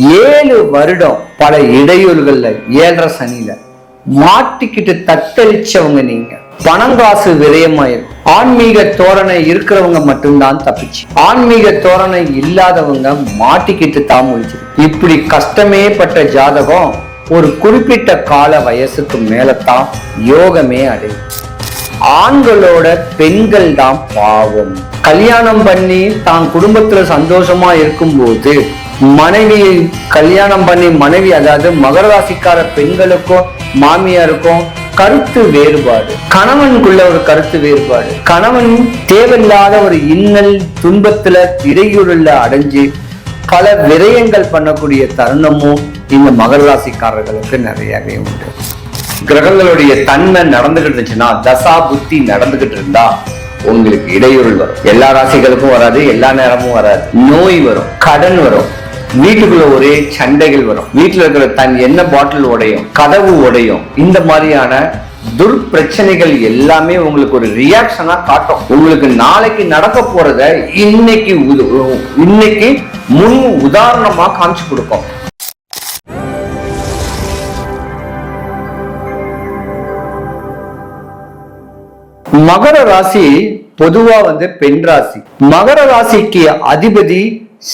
7 வருடம் பல இடையூறுகள்ல 7.5 சனியில மாட்டிக்கிட்டு தத்தளிச்சவங்க நீங்க. பணங்காசு விரயமாயிரும். ஆன்மீக தோரணை இருக்கிறவங்க மட்டும்தான் தப்பிச்சு, ஆன்மீக தோரணை இல்லாதவங்க மாட்டிக்கிட்டு தாமொழிச்சு. இப்படி கஷ்டமே பட்ட ஜாதகம் ஒரு குறிப்பிட்ட கால வயசுக்கு மேலதான் யோகமே அடையும். ஆண்களோட பெண்கள் தான் பாவம். கல்யாணம் பண்ணி தான் குடும்பத்துல சந்தோஷமா இருக்கும்போது மனைவியை கல்யாணம் பண்ணி மனைவி, அதாவது மகர ராசிக்கார பெண்களுக்கும் மாமியாருக்கும் கருத்து வேறுபாடு, கணவனுக்குள்ள ஒரு கருத்து வேறுபாடு, கணவன் தேவையில்லாத ஒரு இன்னல் துன்பத்துல இடையூறுல அடைஞ்சு பல விரயங்கள் பண்ணக்கூடிய தருணமும் இந்த மகர ராசிக்காரர்களுக்கு நிறையவே உண்டு. கிரகங்களுடைய தன்மை நடந்துகிட்டு இருந்துச்சுன்னா, தசா புத்தி நடந்துகிட்டு இருந்தா உங்களுக்கு இடையூறு வரும். எல்லா ராசிகளுக்கும் வராது, எல்லா நேரமும் வராது. நோய் வரும், கடன் வரும், வீட்டுக்குள்ள ஒரே சண்டைகள் வரும், வீட்டுல இருக்கிற தன் என்ன பாட்டில் உடையும், கதவு உடையும். இந்த மாதிரியான துர்பிரச்சனைகள் எல்லாமே உங்களுக்கு ஒரு ரியாக்ஷனா காட்டும். உங்களுக்கு நாளைக்கு நடக்க போறத இன்னைக்கு முன் உதாரணமா காமிச்சு கொடுக்கும். மகர ராசி பொதுவா பெண் ராசி. மகர ராசிக்கு அதிபதி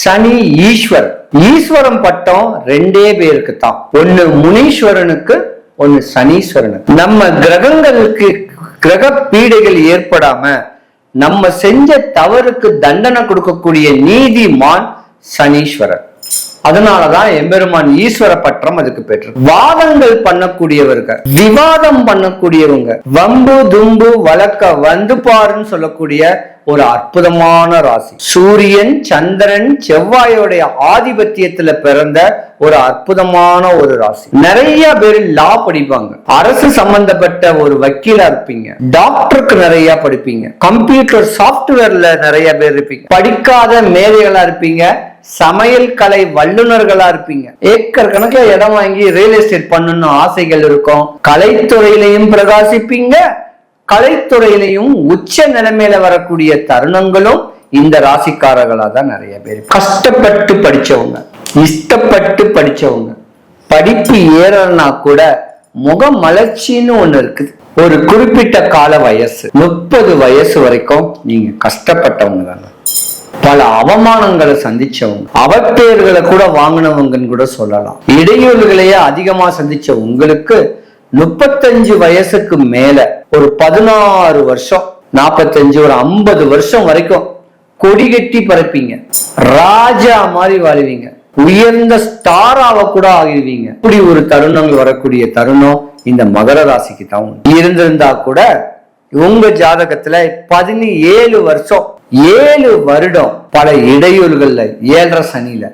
சனி ஈஸ்வர். ஈஸ்வரம் பட்டம் 2 பேருக்கு தான், ஒன்னு முனீஸ்வரனுக்கு, ஒன்னு சனீஸ்வரனுக்கு. நம்ம கிரகங்களுக்கு கிரக பீடைகள் ஏற்படாம நம்ம செஞ்ச தவறுக்கு தண்டனை கொடுக்கக்கூடிய நீதிமான் சனீஸ்வரன். அதனாலதான் எம்பெருமான் ஈஸ்வர பட்டம் அதுக்கு பெற்று. வாதங்கள் பண்ணக்கூடியவர்கள், விவாதம் பண்ணக்கூடியவங்க, வம்பு தும்பு வழக்க வந்து பாருன்னு சொல்லக்கூடிய ஒரு அற்புதமான ராசி. சூரியன் சந்திரன் செவ்வாயோடைய ஆதிபத்தியத்துல பிறந்த ஒரு அற்புதமான ஒரு ராசி. நிறைய பேர் லா படிப்பாங்க, அரசு சம்பந்தப்பட்ட ஒரு வக்கீலா இருப்பீங்க, டாக்டருக்கு நிறைய படிப்பீங்க, கம்ப்யூட்டர் சாப்ட்வேர்ல நிறைய பேர் இருப்பீங்க, படிக்காத மேதைகளா இருப்பீங்க, சமையல் கலை வல்லுநர்களா இருப்பீங்க, ஏக்கர் கணக்குல இடம் வாங்கி ரியல் எஸ்டேட் பண்ணணும்னு ஆசைகள் இருக்கும். கலைத்துறையிலையும் பிரகாசிப்பீங்க, கலைத்துறையிலையும் உச்ச நிலைமையில வரக்கூடிய தருணங்களும் இந்த ராசிக்காரர்களா தான் நிறைய பேர். கஷ்டப்பட்டு படிச்சவங்க, இஷ்டப்பட்டு படிச்சவங்க, படிப்பு ஏறனா கூட முகமலர்ச்சின்னு ஒண்ணு இருக்குது. ஒரு குறிப்பிட்ட கால வயசு 30 வயசு வரைக்கும் நீங்க கஷ்டப்பட்டவங்க தாங்க. பல அவமானங்களை சந்திச்சவங்க, அவப்பேர்களை கூட வாங்கினவங்கன்னு கூட சொல்லலாம். இடையூறுகளையே அதிகமா சந்திச்ச உங்களுக்கு 35 வயசுக்கு மேல ஒரு 16 வருஷம், 45 ஒரு 50 வருஷம் வரைக்கும் கொடி கட்டி பறப்பீங்க, ராஜா மாதிரி வாழ்வீங்க, உயர்ந்த ஸ்டாராவ கூட ஆகிடுவீங்க. இப்படி ஒரு தருணங்கள் வரக்கூடிய தருணம் இந்த மகர ராசிக்கு தான் இருந்திருந்தா கூட உங்க ஜாதகத்துல 17 வருஷம் 7 வருடம் பல இடையூறுகள்ல 7.5 சனியில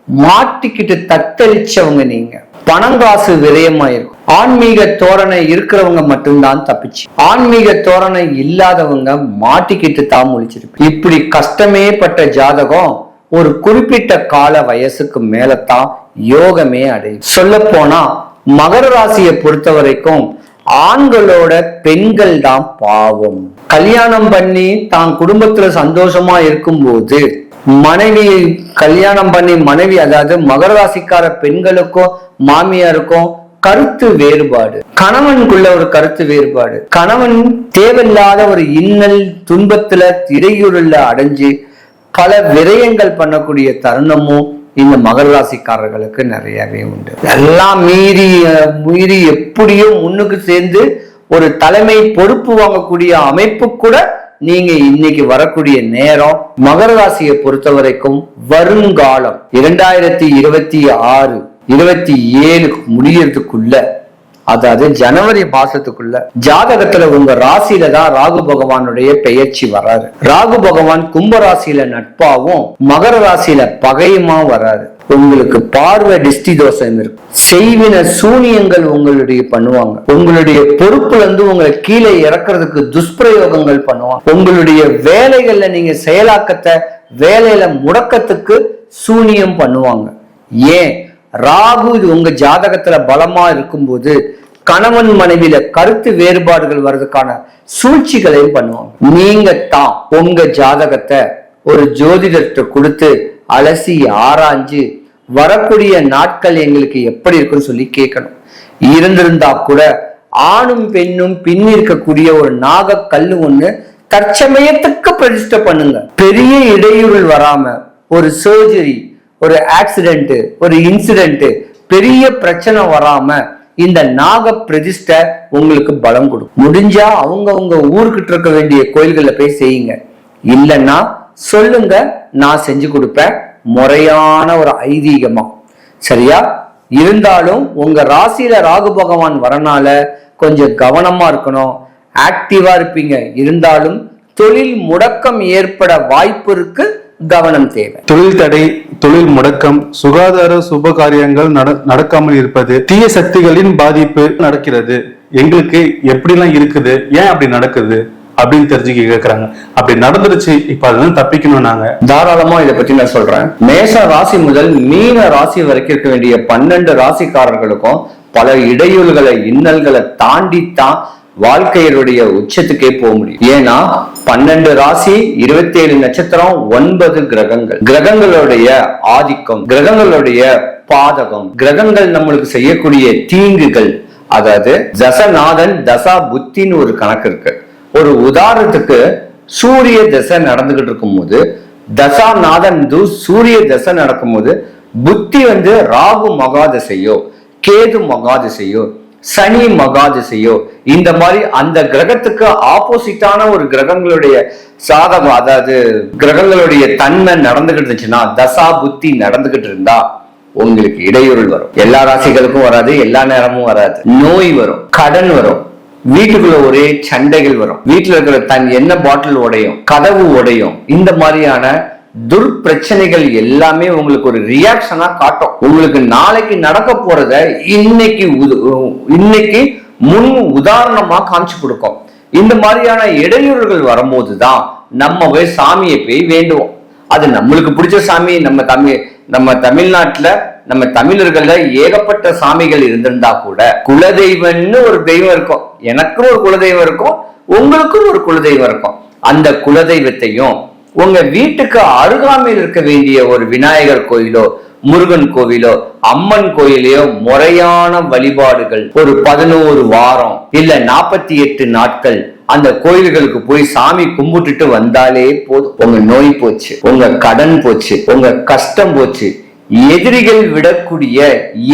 மாட்டிக்கிட்டு தத்தளிச்சவங்க நீங்க. பணங்காசு விரயமாயிருக்கும். ஆன்மீக தோரணை இருக்கிறவங்க மட்டும்தான் தப்பிச்சு, ஆன்மீக தோரணை இல்லாதவங்க மாட்டிக்கிட்டு தாமொழிச்சிருப்பீங்க. இப்படி கஷ்டமே பட்ட ஜாதகம் ஒரு குறிப்பிட்ட கால வயசுக்கு மேலதான் யோகமே அடையும். சொல்ல போனா மகர ராசியை பொறுத்த வரைக்கும் ஆண்களோட பெண்கள் தான் பாவம். கல்யாணம் பண்ணி தான் குடும்பத்துல சந்தோஷமா இருக்கும்போது மனைவி கல்யாணம் பண்ணி மனைவி, அதாவது மகர ராசிக்கார பெண்களுக்கும் மாமியாருக்கும் கருத்து வேறுபாடு, கணவனுக்குள்ள ஒரு கருத்து வேறுபாடு, கணவன் தேவையில்லாத ஒரு இன்னல் துன்பத்துல இடையூறுல அடைஞ்சு பல விரயங்கள் பண்ணக்கூடிய தருணமும் இந்த மகர ராசிக்காரர்களுக்கு நிறையவே உண்டு. எல்லாம் மீறி எப்படியோ முன்னுக்கு சேர்ந்து ஒரு தலைமை பொறுப்பு வாங்கக்கூடிய அமைப்பு கூட நீங்க இன்னைக்கு வரக்கூடிய நேரம். மகர ராசியை பொறுத்த வரைக்கும் வருங்காலம் 2026 27 முடியறதுக்குள்ள, அதாவது ஜனவரி மாசத்துக்குள்ள ஜாதகத்துல உங்க ராசியில தான் ராகு பகவானுடைய பெயர்ச்சி வராரு. ராகு பகவான் கும்ப ராசியில நட்பாவும் மகர ராசியில பகையுமா வராரு. உங்களுக்கு பார்வை டிஸ்டி தோஷம் இருக்கு, செய்வின சூனியங்கள் உங்களுடைய பண்ணுவாங்க, உங்களுடைய பொறுப்புல இருந்து உங்களை கீழே இறக்குறதுக்கு துஷ்பிரயோகங்கள் பண்ணுவாங்க, உங்களுடைய வேலைகள்ல நீங்க செயலாக்கத்தை வேலையில முடக்கத்துக்கு சூனியம் பண்ணுவாங்க. ஏன் ராகு இது உங்க ஜாதகத்துல பலமா இருக்கும்போது கணவன் மனைவியில கருத்து வேறுபாடுகள் வர்றதுக்கான சூழ்ச்சிகளையும் பண்ணுவாங்க. நீங்க தான் உங்க ஜாதகத்தை ஒரு ஜோதிடத்தை கொடுத்து அலசி ஆராய்ஞ்சு வரக்கூடிய நாட்கள் எங்களுக்கு எப்படி இருக்குன்னு சொல்லி கேட்கணும். இருந்திருந்தா கூட ஆணும் பெண்ணும் பின் இருக்கக்கூடிய ஒரு நாக கல்லு ஒண்ணு தற்சமயத்துக்கு பிரதிஷ்டை பண்ணுங்க. பெரிய இடையூறு வராம ஒரு சர்ஜரி, ஒரு ஆக்சிடென்ட், ஒரு இன்சிடென்ட், பெரிய பிரச்சனை வராம இந்த நாக பிரதிஷ்டை உங்களுக்கு பலம் கொடுக்கும். முடிஞ்சா அவங்க ஊருக்கிட்ட இருக்க வேண்டிய கோயில்கள்ல போய் செய்யுங்க. இல்லைன்னா சொல்லுங்க, நான் செஞ்சு கொடுப்பேன், முறையான ஒரு ஐதீகமா. சரியா? இருந்தாலும் உங்க ராசியில ராகு பகவான் வரனால கொஞ்சம் கவனமா இருக்கணும். ஆக்டிவா இருப்பீங்க, இருந்தாலும் தொழில் முடக்கம் ஏற்பட வாய்ப்பு இருக்கு, கவனம் தேவை. தொழில் தடை, தொழில் முடக்கம், சுகாதார சுப காரியங்கள் நடக்காமல் இருப்பது, தீய சக்திகளின் பாதிப்பு நடக்கிறது. எங்களுக்கு எப்படிலாம் இருக்குது, ஏன் அப்படி நடக்குது அப்படின்னு தெரிஞ்சுக்க கேக்குறாங்க. அப்படி நடந்துருச்சு, இப்ப அதுல தப்பிக்கணும். நாங்க தாராளமா இதை பத்தி நான் சொல்றேன். மேஷ ராசி முதல் மீன ராசி வரைக்கும் இருக்க வேண்டிய 12 ராசிக்காரர்களுக்கும் பல இடையூறுகளை, இன்னல்களை தாண்டித்தான் வாழ்க்கையினுடைய உச்சத்துக்கே போக முடியும். ஏன்னா 12 ராசி, 27 நட்சத்திரம், 9 கிரகங்கள், கிரகங்களுடைய ஆதிக்கம், கிரகங்களுடைய பாதகம், கிரகங்கள் நம்மளுக்கு செய்யக்கூடிய தீங்குகள், அதாவது தசநாதன் தசா புத்தின்னு ஒரு கணக்கு இருக்கு. ஒரு உதாரணத்துக்கு சூரிய தசை நடந்துகிட்டு இருக்கும் போது, தசாநாதன் சூரிய தசை நடக்கும் போது புத்தி ராகு மகாதசையோ, கேது மகாதசையோ, சனி மகாதிசையோ, இந்த மாதிரி அந்த கிரகத்துக்கு ஆப்போசிட்டான ஒரு கிரகங்களுடைய சாதகம், அதாவது கிரகங்களுடைய தன்மை நடந்துகிட்டு இருந்துச்சுன்னா, தசா புத்தி நடந்துகிட்டு இருந்தா உங்களுக்கு இடையூறு வரும். எல்லா ராசிகளுக்கும் வராது, எல்லா நேரமும் வராது. நோய் வரும், கடன் வரும், வீட்டுக்குள்ள ஒரே சண்டைகள் வரும், வீட்டுல இருக்கிற என்ன பாட்டில் உடையும், கதவு உடையும். இந்த மாதிரியான துர்பிரச்சனைகள் எல்லாமே உங்களுக்கு ஒரு ரியாக்ஷனா காட்டும். உங்களுக்கு நாளைக்கு நடக்க போறத இன்னைக்கு முன் உதாரணமா காமிச்சு கொடுக்கும். இந்த மாதிரியான இடையூறுகள் வரும்போதுதான் நம்ம போய் சாமியை போய் வேண்டுவோம். அது நம்மளுக்கு பிடிச்ச சாமி. நம்ம தமிழ்நாட்டுல, நம்ம தமிழர்கள்ல ஏகப்பட்ட சாமிகள் இருந்திருந்தா கூட குலதெய்வம்னு ஒரு தெய்வம் இருக்கும். எனக்கும் ஒரு குலதெய்வம் இருக்கும், உங்களுக்கும் ஒரு குலதெய்வம் இருக்கும். அந்த குலதெய்வத்தையும் உங்க வீட்டுக்கு அருகாமையில் இருக்க வேண்டிய ஒரு விநாயகர் கோயிலோ, முருகன் கோவிலோ, அம்மன் கோயிலையோ முறையான வழிபாடுகள் ஒரு 11 வாரம் இல்ல 48 நாட்கள் அந்த கோயில்களுக்கு போய் சாமி கும்பிட்டுட்டு வந்தாலே போதும். உங்க நோய் போச்சு, உங்க கடன் போச்சு, உங்க கஷ்டம் போச்சு. எதிரிகள் விடக்கூடிய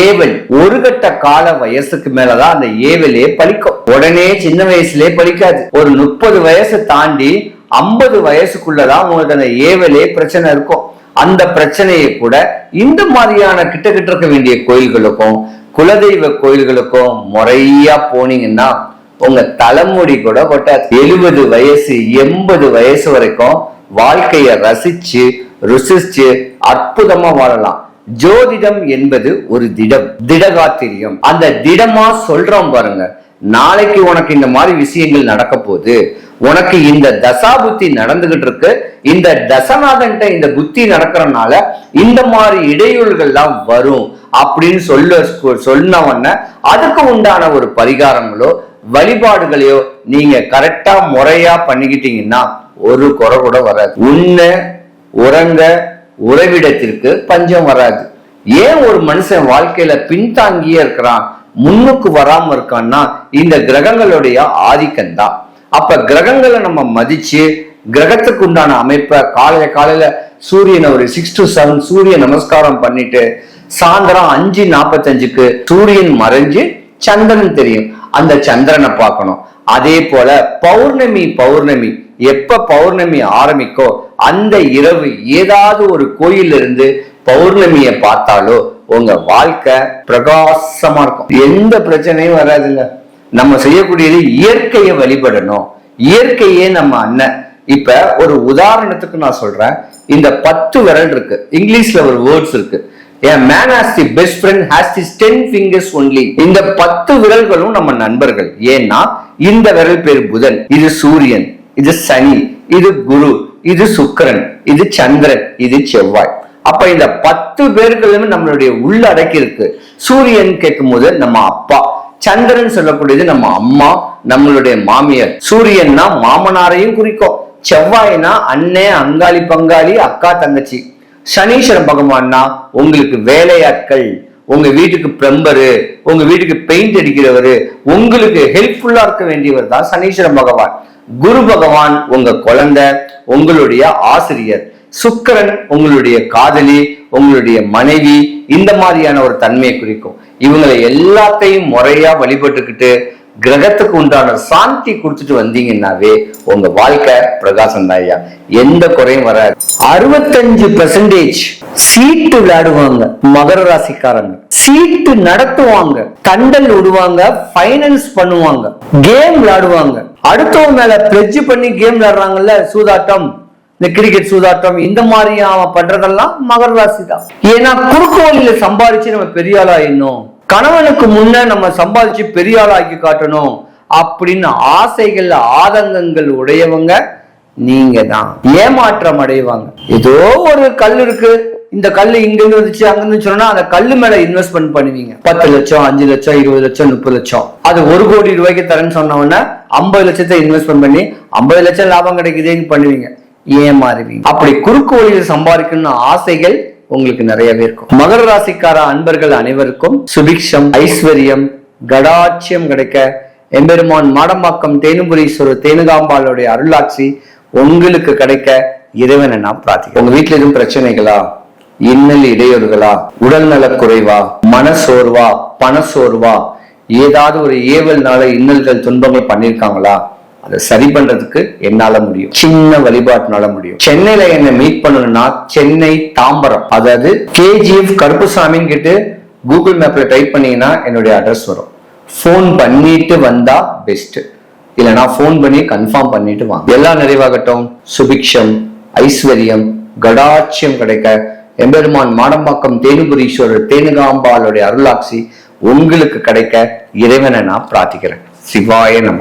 ஏவல் ஒரு கட்ட கால வயசுக்கு மேலதான் அந்த ஏவலே பலிக்கும். உடனே சின்ன வயசுலயே பலிக்காது. ஒரு 30 வயசு தாண்டி 50 வயசுக்குள்ளதான் உங்களுக்கு அந்த ஏவலே பிரச்சனை இருக்கும். அந்த பிரச்சனையை கூட இந்த மாதிரியான கிட்ட இருக்க வேண்டிய கோயில்களுக்கும் குலதெய்வ கோயில்களுக்கும் முறையா போனீங்கன்னா உங்க தலைமுடி கூட கொட்டாது. 70 வயசு 80 வயசு வரைக்கும் வாழ்க்கைய ரசிச்சு ருசிச்சு அற்புதமா வாழலாம். ஜோதிடம் என்பது ஒரு திடகாத்திரியம். அந்த திடமா சொல்றோம் பாருங்க, நாளைக்கு உனக்கு இந்த மாதிரி விஷயங்கள் நடக்க போகுது, உனக்கு இந்த தசா புத்தி நடந்துகிட்டு இருக்கு, இந்த தசநாதன் இந்த புத்தி நடக்கிறதுனால இந்த மாதிரி இடையூறுகள் எல்லாம் வரும் அப்படின்னு சொன்னவன அதுக்கு உண்டான ஒரு பரிகாரங்களோ வழிபாடுகளையோ நீங்க கரெக்டா முறையா பண்ணிக்கிட்டீங்கன்னா ஒரு குறை கூட வராது. உண்ண உறங்க உறைவிடத்திற்கு பஞ்சம் வராது. ஏன் ஒரு மனுஷன் வாழ்க்கையில பின்தாங்கியே இருக்கிறான், முன்னுக்கு வராம இருக்கான்னா இந்த கிரகங்களுடைய ஆதிக்கம் தான். அப்ப கிரகங்களை நம்ம மதிச்சு கிரகத்துக்கு உண்டான அமைப்பை காலையில சூரியனை ஒரு 6 to 7 சூரிய நமஸ்காரம் பண்ணிட்டு சாயந்தரம் 5:45க்கு சூரியன் மறைஞ்சு சந்திரன் தெரியும், அந்த சந்திரனை பார்க்கணும். அதே போல பௌர்ணமி எப்ப பௌர்ணமி ஆரம்பிக்கோ அந்த இரவு ஏதாவது ஒரு கோயில் இருந்து பௌர்ணமிய பார்த்தாலோ உங்க வாழ்க்கை பிரகாசமா இருக்கும், எந்த பிரச்சனையும் வராதுங்க. நம்ம செய்யக்கூடியது இயற்கையை வழிபடணும், இயற்கையே நம்ம அண்ணன். இப்ப ஒரு உதாரணத்துக்கு நான் சொல்றேன், இந்த 10 விரல் இருக்கு, இங்கிலீஷ்ல ஒரு வேர்ட்ஸ் இருக்கு, a man has the best friend has his 10 fingers only. இந்த 10 விரல்களும் நம்ம நண்பர்கள். ஏன்னா இந்த விரல் பேர் புதன், இது சூரியன், இது சனி, இது குரு, இது சுக்கிரன், இது சந்திரன், இது செவ்வாய். அப்ப இந்த 10 பேர்களுமே நம்மளுடைய உள்ளடக்கி இருக்கு. சூரியன் கேட்கும் போது நம்ம அப்பா, சந்திரன் சொல்லக்கூடியது நம்ம அம்மா, நம்மளுடைய மாமியார். சூரியன்னா மாமனாரையும் குறிக்கும், செவ்வாய்னா அண்ணன், அங்காளி, பங்காளி, அக்கா, தங்கச்சி. சனீஸ்வர பகவான்னா உங்களுக்கு வேலையாட்கள், உங்க வீட்டுக்கு பிளம்பரு, உங்க வீட்டுக்கு பெயிண்ட் அடிக்கிறவரு, உங்களுக்கு ஹெல்ப்ஃபுல்லா இருக்க வேண்டியவர் தான் சனீஸ்வர பகவான். குரு பகவான் உங்க குழந்தை, உங்களுடைய ஆசிரியர். சுக்கிரன் உங்களுடைய காதலி, உங்களுடைய மனைவி, இந்த மாதிரியான ஒரு தன்மையை குறிக்கும். இவங்களை எல்லாத்தையும் முறையா வழிபட்டுக்கிட்டு கிரகத்துக்கு உண்டான சாந்தி கொடுத்துட்டு வந்தீங்கன்னாவே உங்க வாழ்க்கை பிரகாசம் தான் ஐயா, எந்த குறையும் வராது. 65% சீட்டு விளையாடுவாங்க மகர ராசிக்காரங்க, சீட்டு நடத்துவாங்க, தண்டல் விடுவாங்க, பைனான்ஸ் பண்ணுவாங்க, கேம் விளையாடுவாங்க, அடுத்தவங்க மேல பிளட்ஜ் பண்ணி கேம் விளையாடுறாங்கல்ல, சூதாட்டம், இந்த கிரிக்கெட் சூதாட்டம், இந்த மாதிரி அவன் பண்றதெல்லாம் மகர ராசி தான். ஏன்னா குறுக்கு வழியில சம்பாதிச்சு நம்ம பெரிய ஆளா இன்னும் கணவனுக்கு முன்ன நம்ம சம்பாதிச்சு பெரிய ஆளாக்கி காட்டணும் அப்படின்னு ஆசைகள் ஆதங்கங்கள் உடையவங்க நீங்க தான் ஏமாற்றம் அடைவாங்க. ஏதோ ஒரு கல் இருக்கு, இந்த கல் இங்க இருந்து வந்துச்சு அங்க இருந்து சொன்னா அந்த கல்லு மேல இன்வெஸ்ட்மெண்ட் பண்ணுவீங்க. 10 லட்சம், 5 லட்சம், 20 லட்சம், 30 லட்சம், அது 1 கோடி ரூபாய்க்கு தரேன்னு சொன்னவொன்னே 50 லட்சத்தை இன்வெஸ்ட்மெண்ட் பண்ணி 50 லட்சம் லாபம் கிடைக்குதுன்னு பண்ணுவீங்க, ஏமாறுவீங்க. அப்படி குறுக்கு வழியில் சம்பாதிக்கணும்னு ஆசைகள் உங்களுக்கு நிறையவே இருக்கும். மகர ராசிக்கார அன்பர்கள் அனைவருக்கும் சுபிக்ஷம், ஐஸ்வர்யம், கடாட்சியம் கிடைக்க எம்பெருமான் மாடம்பாக்கம் தேனுபுரீஸ்வரர் தேனுகாம்பாளுடைய அருளாட்சி உங்களுக்கு கிடைக்க இறைவனை நான் பிரார்த்திக்கிறேன். உங்க வீட்டுல எதுவும் பிரச்சனைகளா, இன்னல் இடையூறுகளா, உடல் நல குறைவா, மனசோர்வா, பணசோர்வா, ஏதாவது ஒரு ஏவல்னால இன்னல்கள் துன்பங்கள் பண்ணிருக்காங்களா, அதை சரி பண்றதுக்கு என்னால முடியும், சின்ன வழிபாட்டுனால முடியும். சென்னையில என்ன மீட் பண்ணணும்னா சென்னை தாம்பரம், அதாவது KGF கருப்புசாமின்னு கேட்டு கூகுள் மேப்ல டைப் பண்ணீங்கன்னா என்னுடைய அட்ரஸ் வரும். போன் பண்ணிட்டு வந்தா பெஸ்ட், இல்லைன்னா போன் பண்ணி கன்ஃபார்ம் பண்ணிட்டு வாங்க. எல்லாம் நிறைவாகட்டும். சுபிக்ஷம், ஐஸ்வர்யம், கடாட்சியம் கிடைக்க எம்பெருமான் மாடம்பாக்கம் தேனுபுரீஸ்வரர் தேனுகாம்பாளுடைய அருளாட்சி உங்களுக்கு கிடைக்க இறைவனை நான் பிரார்த்திக்கிறேன். சிவாய நம.